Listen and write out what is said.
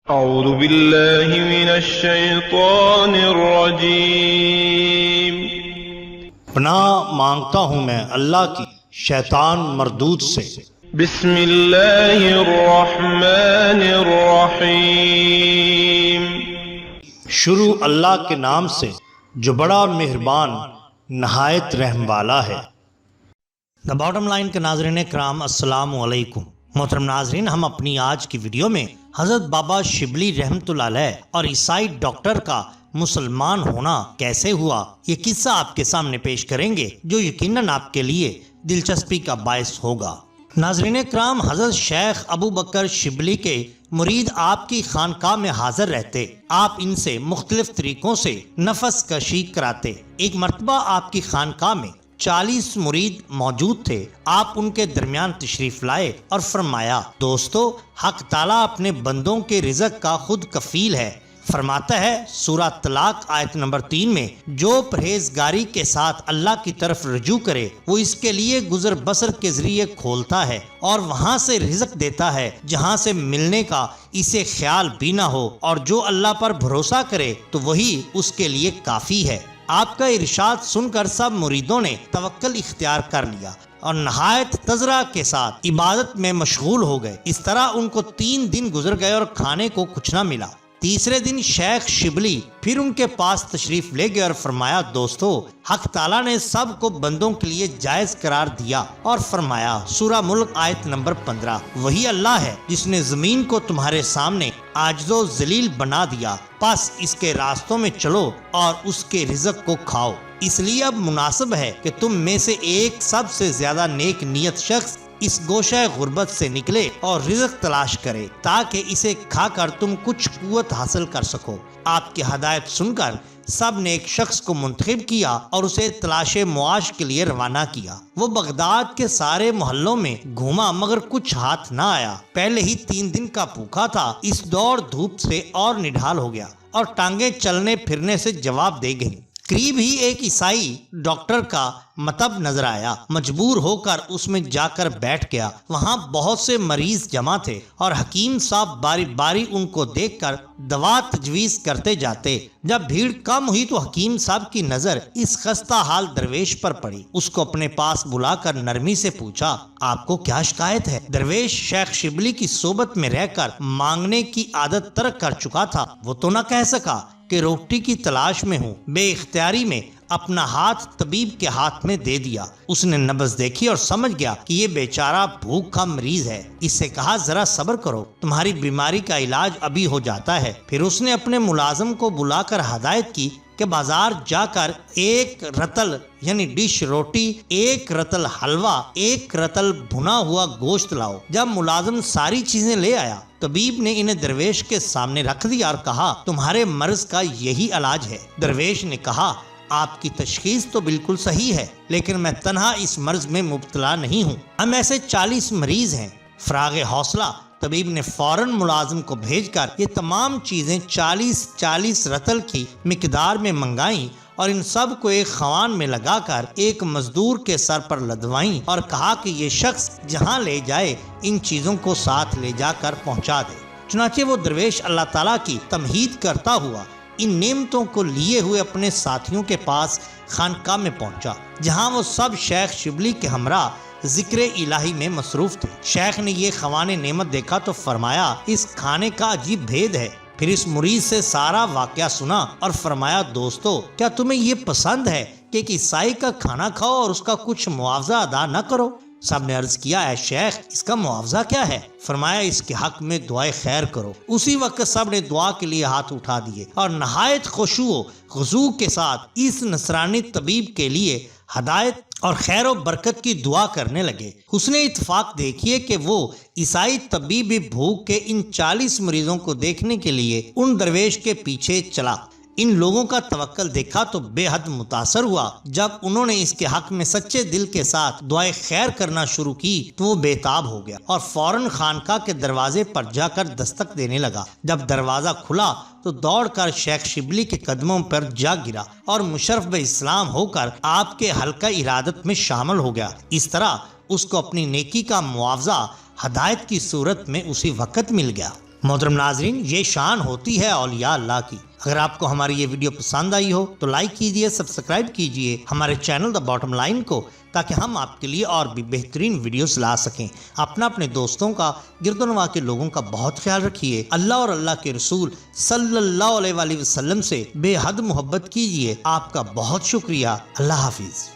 اعوذ باللہ من الشیطان الرجیم۔ پناہ مانگتا ہوں میں اللہ کی شیطان مردود سے۔ بسم اللہ الرحمن الرحیم۔ شروع اللہ کے نام سے جو بڑا مہربان نہایت رحم والا ہے۔ دا باٹم لائن کے ناظرین کرام السلام علیکم۔ محترم ناظرین، ہم اپنی آج کی ویڈیو میں حضرت بابا شبلی رحمۃ اللہ علیہ اور عیسائی ڈاکٹر کا مسلمان ہونا کیسے ہوا، یہ قصہ آپ کے سامنے پیش کریں گے جو یقیناً آپ کے لیے دلچسپی کا باعث ہوگا۔ ناظرین کرام، حضرت شیخ ابو بکر شبلی کے مرید آپ کی خانقاہ میں حاضر رہتے، آپ ان سے مختلف طریقوں سے نفس کشی کراتے۔ ایک مرتبہ آپ کی خانقاہ میں 40 مرید موجود تھے۔ آپ ان کے درمیان تشریف لائے اور فرمایا، دوستو، حق تعالیٰ اپنے بندوں کے رزق کا خود کفیل ہے۔ فرماتا ہے سورہ طلاق آیت نمبر 3 میں، جو پرہیزگاری کے ساتھ اللہ کی طرف رجوع کرے وہ اس کے لیے گزر بسر کے ذریعے کھولتا ہے اور وہاں سے رزق دیتا ہے جہاں سے ملنے کا اسے خیال بھی نہ ہو، اور جو اللہ پر بھروسہ کرے تو وہی اس کے لیے کافی ہے۔ آپ کا ارشاد سن کر سب مریدوں نے توکل اختیار کر لیا اور نہایت تذرع کے ساتھ عبادت میں مشغول ہو گئے۔ اس طرح ان کو 3 دن گزر گئے اور کھانے کو کچھ نہ ملا۔ تیسرے دن شیخ شبلی پھر ان کے پاس تشریف لے گئے اور فرمایا، دوستو، حق تعالیٰ نے سب کو بندوں کے لیے جائز قرار دیا اور فرمایا سورہ ملک آیت نمبر 15، وہی اللہ ہے جس نے زمین کو تمہارے سامنے عاجز و ذلیل بنا دیا، پس اس کے راستوں میں چلو اور اس کے رزق کو کھاؤ۔ اس لیے اب مناسب ہے کہ تم میں سے ایک سب سے زیادہ نیک نیت شخص اس گوشہ غربت سے نکلے اور رزق تلاش کرے تاکہ اسے کھا کر تم کچھ قوت حاصل کر سکو۔ آپ کی ہدایت سن کر سب نے ایک شخص کو منتخب کیا اور اسے تلاش معاش کے لیے روانہ کیا۔ وہ بغداد کے سارے محلوں میں گھوما مگر کچھ ہاتھ نہ آیا۔ پہلے ہی 3 دن کا بھوکا تھا، اس دوڑ دھوپ سے اور نڈھال ہو گیا اور ٹانگیں چلنے پھرنے سے جواب دے گئیں۔ قریب ہی ایک عیسائی ڈاکٹر کا مطب نظر آیا، مجبور ہو کر اس میں جا کر بیٹھ گیا۔ وہاں بہت سے مریض جمع تھے اور حکیم صاحب باری باری ان کو دیکھ کر دوا تجویز کرتے جاتے۔ جب بھیڑ کم ہوئی تو حکیم صاحب کی نظر اس خستہ حال درویش پر پڑی۔ اس کو اپنے پاس بلا کر نرمی سے پوچھا، آپ کو کیا شکایت ہے؟ درویش شیخ شبلی کی صحبت میں رہ کر مانگنے کی عادت ترک کر چکا تھا۔ وہ تو نہ کہہ سکا کہ روٹی کی تلاش میں ہوں۔ بے اختیاری میں اپنا ہاتھ طبیب کے ہاتھ میں دے دیا۔ اس نے نبض دیکھی اور سمجھ گیا کہ یہ بیچارہ بھوک کا مریض ہے۔ اس سے کہا، ذرا صبر کرو، تمہاری بیماری کا علاج ابھی ہو جاتا ہے۔ پھر اس نے اپنے ملازم کو بلا کر ہدایت کی کہ بازار جا کر 1 رتل یعنی ڈش روٹی، 1 رتل حلوہ، 1 رتل بھنا ہوا گوشت لاؤ۔ جب ملازم ساری چیزیں لے آیا، طبیب نے انہیں درویش کے سامنے رکھ دیا اور کہا، تمہارے مرض کا یہی علاج ہے۔ درویش نے کہا، آپ کی تشخیص تو بالکل صحیح ہے، لیکن میں تنہا اس مرض میں مبتلا نہیں ہوں، ہم ایسے 40 مریض ہیں۔ فراغ حوصلہ طبیب نے فوراً ملازم کو بھیج کر یہ تمام چیزیں 40 رتل کی مقدار میں منگائیں اور ان سب کو ایک خوان میں لگا کر ایک مزدور کے سر پر لدوائیں اور کہا کہ یہ شخص جہاں لے جائے ان چیزوں کو ساتھ لے جا کر پہنچا دے۔ چنانچہ وہ درویش اللہ تعالیٰ کی تمہید کرتا ہوا ان نعمتوں کو لیے ہوئے اپنے ساتھیوں کے پاس خانقاہ میں پہنچا، جہاں وہ سب شیخ شبلی کے ہمراہ ذکر الہی میں مصروف تھے۔ شیخ نے یہ خوان نعمت دیکھا تو فرمایا، اس کھانے کا عجیب بھید ہے۔ پھر اس مریض سے سارا واقعہ سنا اور فرمایا، دوستو، کیا تمہیں یہ پسند ہے کہ ایک عیسائی کا کھانا کھاؤ اور اس کا کچھ معاوضہ ادا نہ کرو؟ سب نے عرض کیا، اے شیخ، اس کا معاوضہ کیا ہے؟ فرمایا، اس کے حق میں دعائے خیر کرو۔ اسی وقت سب نے دعا کے لیے ہاتھ اٹھا دیے اور نہایت خشوع و خضوع کے ساتھ اس نصرانی طبیب کے لیے ہدایت اور خیر و برکت کی دعا کرنے لگے۔ حسن اتفاق دیکھیے کہ وہ عیسائی طبیب بھی بھوک کے ان 40 مریضوں کو دیکھنے کے لیے ان درویش کے پیچھے چلا۔ ان لوگوں کا توکل دیکھا تو بے حد متاثر ہوا۔ جب انہوں نے اس کے حق میں سچے دل کے ساتھ دعائیں خیر کرنا شروع کی تو وہ بے تاب ہو گیا اور فوراً خانقاہ کے دروازے پر جا کر دستک دینے لگا۔ جب دروازہ کھلا تو دوڑ کر شیخ شبلی کے قدموں پر جا گرا اور مشرف اسلام ہو کر آپ کے حلقہ ارادت میں شامل ہو گیا۔ اس طرح اس کو اپنی نیکی کا معاوضہ ہدایت کی صورت میں اسی وقت مل گیا۔ محترم ناظرین، یہ شان ہوتی ہے اولیاء اللہ کی۔ اگر آپ کو ہماری یہ ویڈیو پسند آئی ہو تو لائک کیجئے، سبسکرائب کیجئے ہمارے چینل دا باٹم لائن کو، تاکہ ہم آپ کے لیے اور بھی بہترین ویڈیوز لا سکیں۔ اپنے دوستوں کا، گرد و نواح کے لوگوں کا بہت خیال رکھیے۔ اللہ اور اللہ کے رسول صلی اللہ علیہ وآلہ وسلم سے بے حد محبت کیجئے۔ آپ کا بہت شکریہ۔ اللہ حافظ۔